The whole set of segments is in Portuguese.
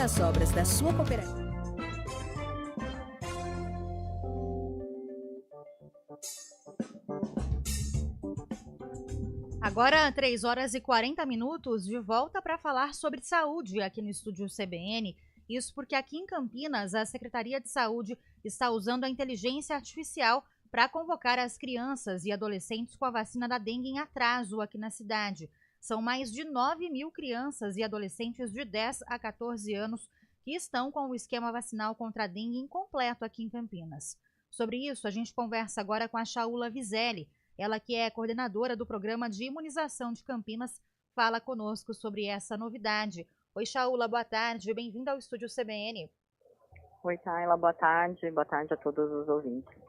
das obras da sua cooperativa. Agora, 3 horas e 40 minutos, de volta para falar sobre saúde aqui no estúdio CBN. Isso porque aqui em Campinas, a Secretaria de Saúde está usando a inteligência artificial para convocar as crianças e adolescentes com a vacina da dengue em atraso aqui na cidade. São mais de 9 mil crianças e adolescentes de 10 a 14 anos que estão com o esquema vacinal contra a dengue incompleto aqui em Campinas. Sobre isso, a gente conversa agora com a Shaula Vizelli. Ela, que é coordenadora do Programa de Imunização de Campinas, fala conosco sobre essa novidade. Oi, Shaula, boa tarde, bem-vinda ao estúdio CBN. Oi, Tayla, boa tarde a todos os ouvintes.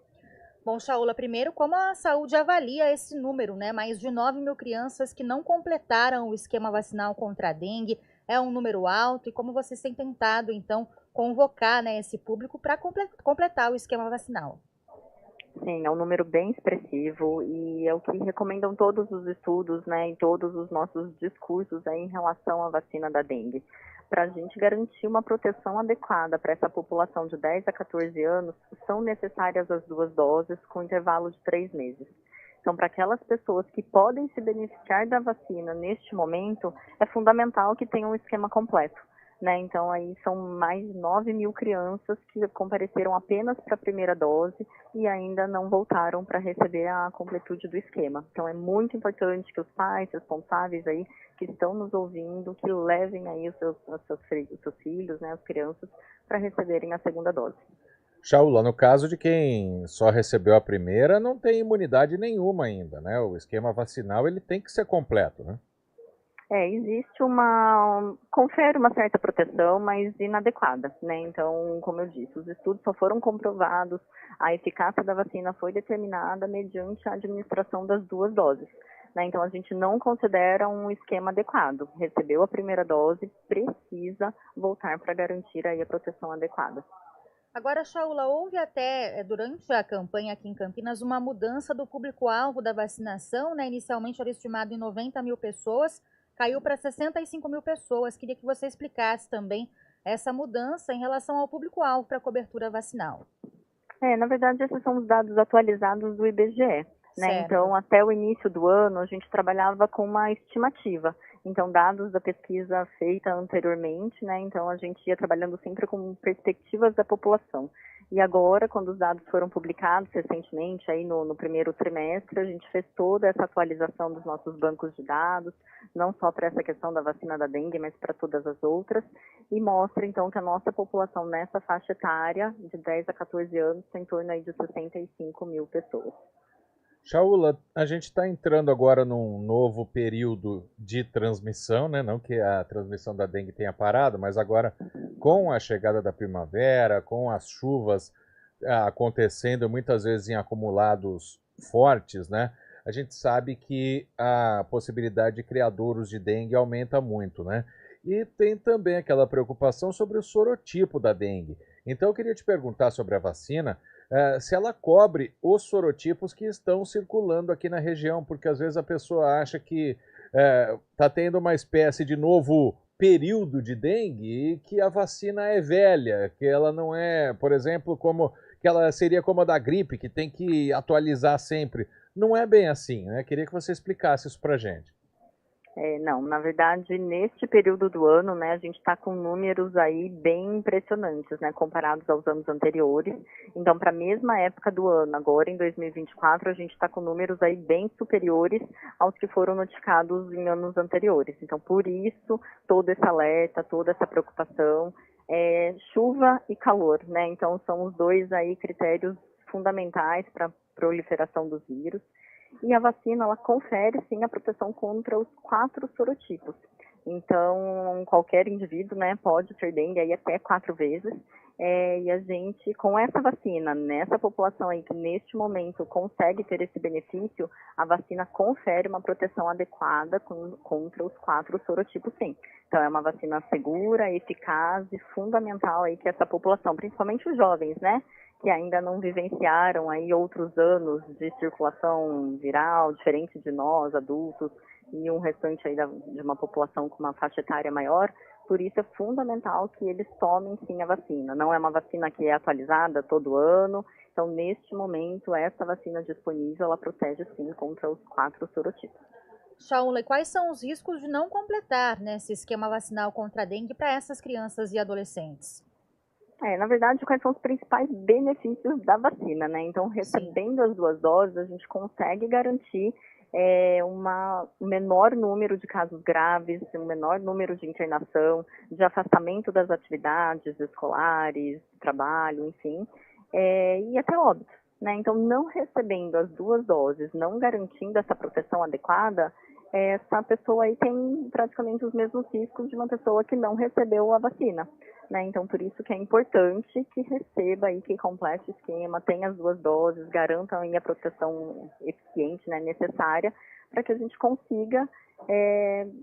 Bom, Shaula, primeiro, como a saúde avalia esse número, né? Mais de 9 mil crianças que não completaram o esquema vacinal contra a dengue, é um número alto, e como vocês têm tentado, então, convocar, né, esse público para completar o esquema vacinal? Sim, é um número bem expressivo e é o que recomendam todos os estudos, né, em todos os nossos discursos aí em relação à vacina da dengue. Para a gente garantir uma proteção adequada para essa população de 10 a 14 anos, são necessárias as 2 doses com intervalo de 3 meses. Então, para aquelas pessoas que podem se beneficiar da vacina neste momento, é fundamental que tenham um esquema completo. Né? Então, aí são mais de 9 mil crianças que compareceram apenas para a primeira dose e ainda não voltaram para receber a completude do esquema. Então, é muito importante que os pais responsáveis aí que estão nos ouvindo, que levem aí os seus filhos, né, as crianças, para receberem a segunda dose. Shaula, no caso de quem só recebeu a primeira, não tem imunidade nenhuma ainda, né? O esquema vacinal ele tem que ser completo, né? Existe confere uma certa proteção, mas inadequada, né? Então, como eu disse, os estudos só foram comprovados, a eficácia da vacina foi determinada mediante a administração das 2 doses, né? Então, a gente não considera um esquema adequado. Recebeu a primeira dose, precisa voltar para garantir aí a proteção adequada. Agora, Shaula, houve até, durante a campanha aqui em Campinas, uma mudança do público-alvo da vacinação, né? Inicialmente era estimado em 90 mil pessoas, caiu para 65 mil pessoas. Queria que você explicasse também essa mudança em relação ao público-alvo para a cobertura vacinal. Na verdade, esses são os dados atualizados do IBGE. Né? Então, até o início do ano, a gente trabalhava com uma estimativa. Então, dados da pesquisa feita anteriormente, né? Então a gente ia trabalhando sempre com perspectivas da população. E agora, quando os dados foram publicados recentemente, aí no primeiro trimestre, a gente fez toda essa atualização dos nossos bancos de dados, não só para essa questão da vacina da dengue, mas para todas as outras, e mostra, então, que a nossa população nessa faixa etária, de 10 a 14 anos, tem em torno aí de 65 mil pessoas. Shaula, a gente está entrando agora num novo período de transmissão, né? Não que a transmissão da dengue tenha parado, mas agora com a chegada da primavera, com as chuvas acontecendo muitas vezes em acumulados fortes, né? A gente sabe que a possibilidade de criadouros de dengue aumenta muito, né? E tem também aquela preocupação sobre o sorotipo da dengue. Então eu queria te perguntar sobre a vacina, se ela cobre os sorotipos que estão circulando aqui na região, porque às vezes a pessoa acha que está tendo uma espécie de novo período de dengue e que a vacina é velha, que ela não é, por exemplo, que ela seria como a da gripe, que tem que atualizar sempre. Não é bem assim, né? Queria que você explicasse isso pra gente. Não, na verdade, neste período do ano, né, a gente está com números aí bem impressionantes, né, comparados aos anos anteriores. Então, para a mesma época do ano, agora em 2024, a gente está com números aí bem superiores aos que foram notificados em anos anteriores. Então, por isso, todo esse alerta, toda essa preocupação, chuva e calor, né? Então, são os 2 aí critérios fundamentais para a proliferação dos vírus. E a vacina, ela confere, sim, a proteção contra os 4 sorotipos. Então, qualquer indivíduo, né, pode ter dengue aí até 4 vezes. E a gente, com essa vacina, nessa população aí que neste momento consegue ter esse benefício, a vacina confere uma proteção adequada contra os 4 sorotipos, sim. Então, é uma vacina segura, eficaz e fundamental aí que essa população, principalmente os jovens, né, que ainda não vivenciaram aí outros anos de circulação viral, diferente de nós, adultos, e um restante aí de uma população com uma faixa etária maior, Por isso é fundamental que eles tomem sim a vacina. Não é uma vacina que é atualizada todo ano. Então, neste momento, essa vacina disponível, ela protege sim contra os 4 sorotipos. Shaula, e quais são os riscos de não completar, né, esse esquema vacinal contra a dengue para essas crianças e adolescentes? Na verdade, quais são os principais benefícios da vacina, né? Então, recebendo as 2 doses, a gente consegue garantir um menor número de casos graves, um menor número de internação, de afastamento das atividades escolares, trabalho, enfim, e até óbito, né? Então, não recebendo as 2 doses, não garantindo essa proteção adequada, essa pessoa aí tem praticamente os mesmos riscos de uma pessoa que não recebeu a vacina, né? Então, por isso que é importante que receba aí, que complete o esquema, tenha as 2 doses, garantam aí a proteção eficiente, né, necessária, para que a gente consiga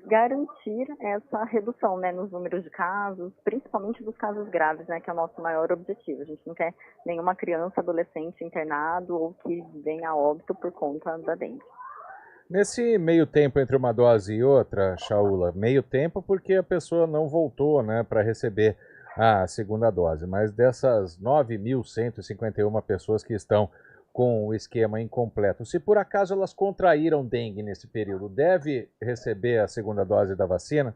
garantir essa redução, né, nos números de casos, principalmente dos casos graves, né, que é o nosso maior objetivo. A gente não quer nenhuma criança, adolescente internado ou que venha a óbito por conta da dengue. Nesse meio tempo entre uma dose e outra, Shaula, meio tempo porque a pessoa não voltou, né, para receber a segunda dose, mas dessas 9.151 pessoas que estão com o esquema incompleto, se por acaso elas contraíram dengue nesse período, deve receber a segunda dose da vacina?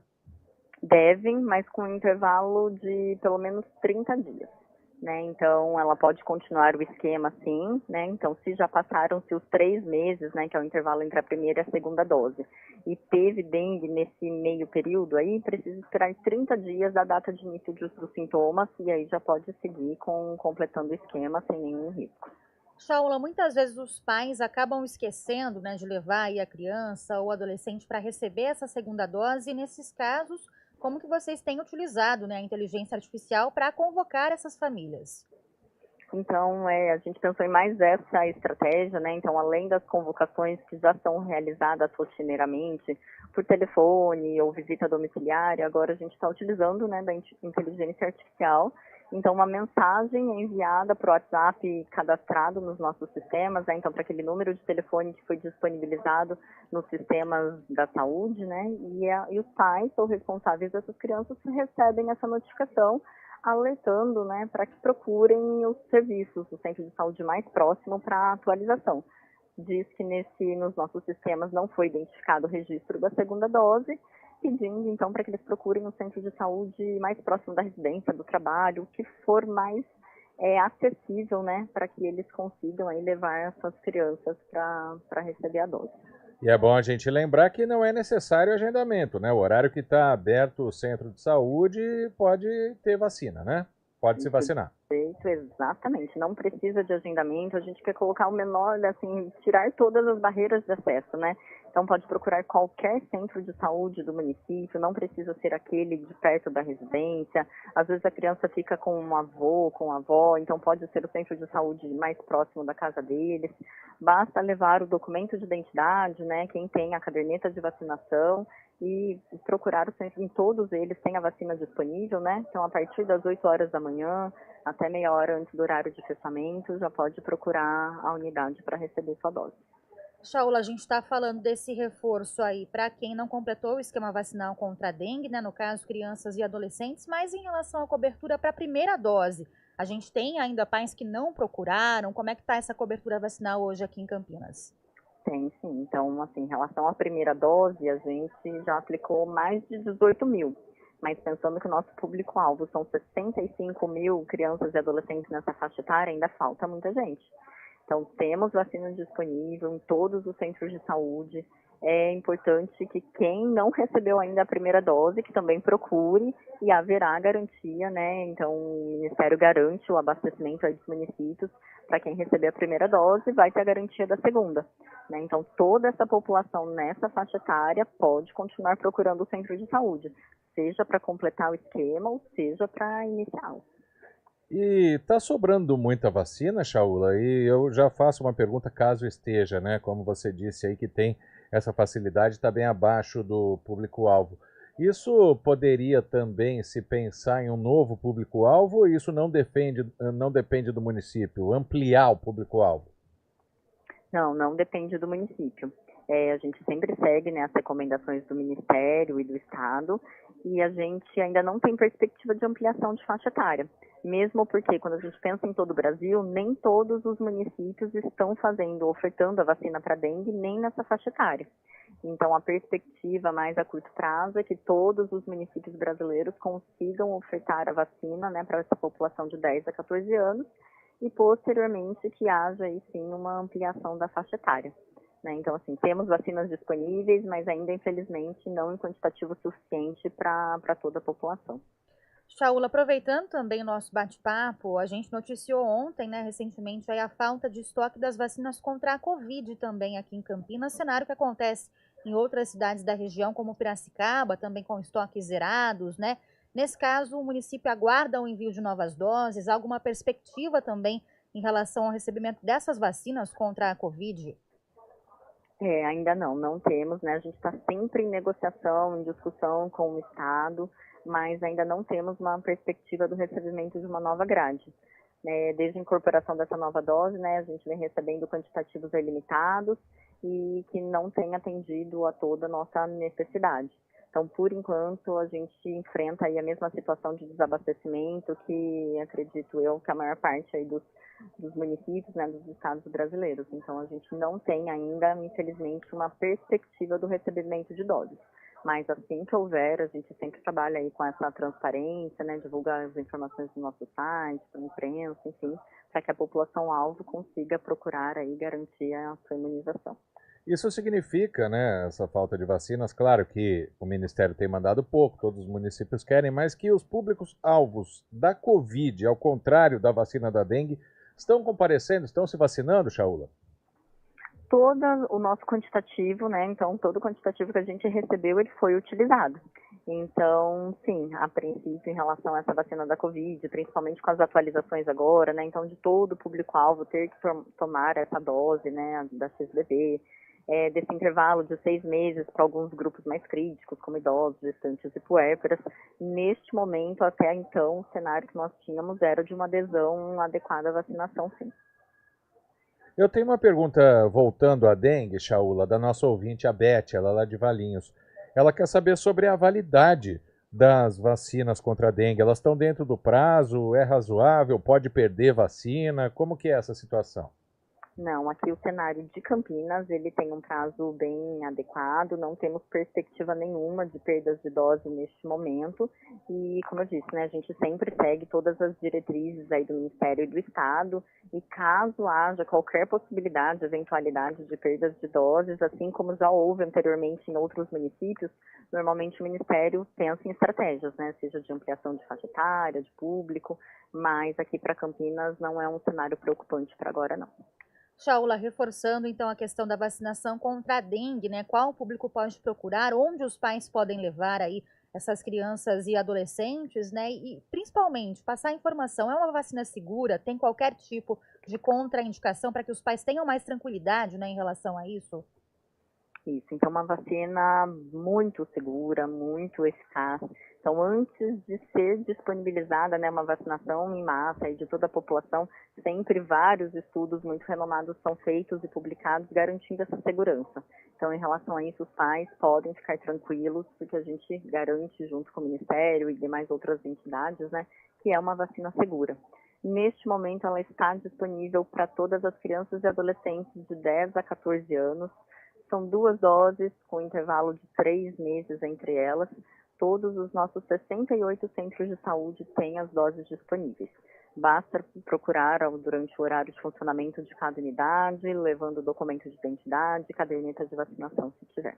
Devem, mas com um intervalo de pelo menos 30 dias. Né? Então, ela pode continuar o esquema sim, né? Então, se já passaram-se os 3 meses, né, que é o intervalo entre a primeira e a segunda dose, e teve dengue nesse meio período aí, precisa esperar 30 dias da data de início dos sintomas, e aí já pode seguir completando o esquema sem nenhum risco. Shaula, muitas vezes os pais acabam esquecendo, né, de levar aí a criança ou adolescente para receber essa segunda dose, e nesses casos, como que vocês têm utilizado, né, a inteligência artificial para convocar essas famílias? Então, a gente pensou em mais essa estratégia, né? Então, além das convocações que já são realizadas rotineiramente por telefone ou visita domiciliária, agora a gente está utilizando, né, da inteligência artificial. Então, uma mensagem é enviada para o WhatsApp cadastrado nos nossos sistemas, né? Então, para aquele número de telefone que foi disponibilizado nos sistemas da saúde, né? E os pais ou responsáveis dessas crianças recebem essa notificação alertando, né, para que procurem os serviços do centro de saúde mais próximo para atualização. Diz que nos nossos sistemas não foi identificado o registro da segunda dose, pedindo então para que eles procurem o centro de saúde mais próximo da residência, do trabalho, o que for mais acessível, né, para que eles consigam aí levar essas crianças para receber a dose. E é bom a gente lembrar que não é necessário agendamento, né? O horário que está aberto o centro de saúde pode ter vacina, né? Pode se vacinar. Perfeito, exatamente. Não precisa de agendamento, a gente quer colocar o menor, assim, tirar todas as barreiras de acesso, né? Então pode procurar qualquer centro de saúde do município, não precisa ser aquele de perto da residência. Às vezes a criança fica com um avô, com a avó, então pode ser o centro de saúde mais próximo da casa deles. Basta levar o documento de identidade, né? Quem tem a caderneta de vacinação e procurar o centro, em todos eles tem a vacina disponível, né? Então a partir das 8 horas da manhã até meia hora antes do horário de fechamento, já pode procurar a unidade para receber sua dose. Shaula, a gente está falando desse reforço aí para quem não completou o esquema vacinal contra a dengue, né, no caso crianças e adolescentes, mas em relação à cobertura para a primeira dose, a gente tem ainda pais que não procuraram, como é que está essa cobertura vacinal hoje aqui em Campinas? Tem sim, então assim, em relação à primeira dose, a gente já aplicou mais de 18 mil. Mas pensando que o nosso público-alvo são 65 mil crianças e adolescentes nessa faixa etária, ainda falta muita gente. Então, temos vacina disponível em todos os centros de saúde. É importante que quem não recebeu ainda a primeira dose, que também procure, e haverá garantia, né? Então, o Ministério garante o abastecimento aí dos municípios. Para quem receber a primeira dose, vai ter a garantia da segunda. Né? Então, toda essa população nessa faixa etária pode continuar procurando o centro de saúde, seja para completar o esquema ou seja para iniciá-lo. E está sobrando muita vacina, Shaula? E eu já faço uma pergunta caso esteja, né? Como você disse aí que tem essa facilidade, está bem abaixo do público-alvo. Isso poderia também se pensar em um novo público-alvo ou isso não depende do município? Ampliar o público-alvo? Não depende do município. A gente sempre segue, né, as recomendações do Ministério e do Estado, e a gente ainda não tem perspectiva de ampliação de faixa etária. Mesmo porque, quando a gente pensa em todo o Brasil, nem todos os municípios estão ofertando a vacina para dengue, nem nessa faixa etária. Então, a perspectiva mais a curto prazo é que todos os municípios brasileiros consigam ofertar a vacina, né, para essa população de 10 a 14 anos, e posteriormente que haja aí sim uma ampliação da faixa etária. Então, assim, temos vacinas disponíveis, mas ainda, infelizmente, não em quantitativo suficiente para toda a população. Shaula, aproveitando também o nosso bate-papo, a gente noticiou ontem, né, recentemente, aí a falta de estoque das vacinas contra a Covid também aqui em Campinas, cenário que acontece em outras cidades da região, como Piracicaba, também com estoques zerados, né? Nesse caso, o município aguarda o envio de novas doses, alguma perspectiva também em relação ao recebimento dessas vacinas contra a Covid? Ainda não temos, né? A gente está sempre em negociação, em discussão com o Estado, mas ainda não temos uma perspectiva do recebimento de uma nova grade. Desde a incorporação dessa nova dose, né, a gente vem recebendo quantitativos limitados e que não tem atendido a toda a nossa necessidade. Então, por enquanto, a gente enfrenta aí a mesma situação de desabastecimento que, acredito eu, que a maior parte aí dos municípios, né, dos estados brasileiros. Então, a gente não tem ainda, infelizmente, uma perspectiva do recebimento de doses. Mas assim que houver, a gente sempre trabalha aí com essa transparência, né, divulgar as informações no nosso site, para a imprensa, enfim, para que a população-alvo consiga procurar aí garantir a sua imunização. Isso significa, né, essa falta de vacinas, claro que o Ministério tem mandado pouco, todos os municípios querem, mas que os públicos-alvos da Covid, ao contrário da vacina da dengue, estão comparecendo, estão se vacinando, Shaula? Todo o nosso quantitativo, né, então todo o quantitativo que a gente recebeu, ele foi utilizado. Então, sim, a princípio, em relação a essa vacina da Covid, principalmente com as atualizações agora, né, então de todo o público-alvo ter que tomar essa dose, né, da XBB, desse intervalo de 6 meses para alguns grupos mais críticos, como idosos, gestantes e puérperas, neste momento, até então, o cenário que nós tínhamos era de uma adesão adequada à vacinação, sim. Eu tenho uma pergunta voltando à dengue, Shaula, da nossa ouvinte, a Beth, ela é lá de Valinhos. Ela quer saber sobre a validade das vacinas contra a dengue. Elas estão dentro do prazo? É razoável? Pode perder vacina? Como que é essa situação? Não, aqui o cenário de Campinas, ele tem um prazo bem adequado, não temos perspectiva nenhuma de perdas de dose neste momento e, como eu disse, né, a gente sempre segue todas as diretrizes aí do Ministério e do Estado e caso haja qualquer possibilidade, eventualidade de perdas de doses, assim como já houve anteriormente em outros municípios, normalmente o Ministério pensa em estratégias, né, seja de ampliação de faixa etária, de público, mas aqui para Campinas não é um cenário preocupante para agora, não. Shaula, reforçando então a questão da vacinação contra a dengue, né? Qual o público pode procurar, onde os pais podem levar aí essas crianças e adolescentes, né? E principalmente passar informação, é uma vacina segura, tem qualquer tipo de contraindicação para que os pais tenham mais tranquilidade, né, em relação a isso? Isso, então uma vacina muito segura, muito eficaz. Então, antes de ser disponibilizada, né, uma vacinação em massa e de toda a população, sempre vários estudos muito renomados são feitos e publicados garantindo essa segurança. Então, em relação a isso, os pais podem ficar tranquilos, porque a gente garante, junto com o Ministério e demais outras entidades, né, que é uma vacina segura. Neste momento, ela está disponível para todas as crianças e adolescentes de 10 a 14 anos. São 2 doses, com intervalo de 3 meses entre elas. Todos os nossos 68 centros de saúde têm as doses disponíveis. Basta procurar durante o horário de funcionamento de cada unidade, levando documento de identidade, caderneta de vacinação, se tiver.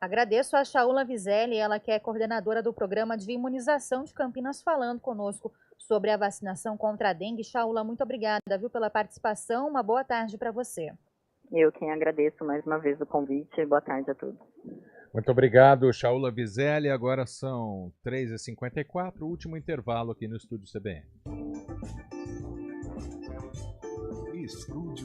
Agradeço a Shaula Vizelli, ela que é coordenadora do programa de imunização de Campinas, falando conosco sobre a vacinação contra a dengue. Shaula, muito obrigada, viu, pela participação. Uma boa tarde para você. Eu quem agradeço mais uma vez o convite. Boa tarde a todos. Muito obrigado, Shaula Vizelli. Agora são 3h54, último intervalo aqui no Estúdio CBN. Estúdio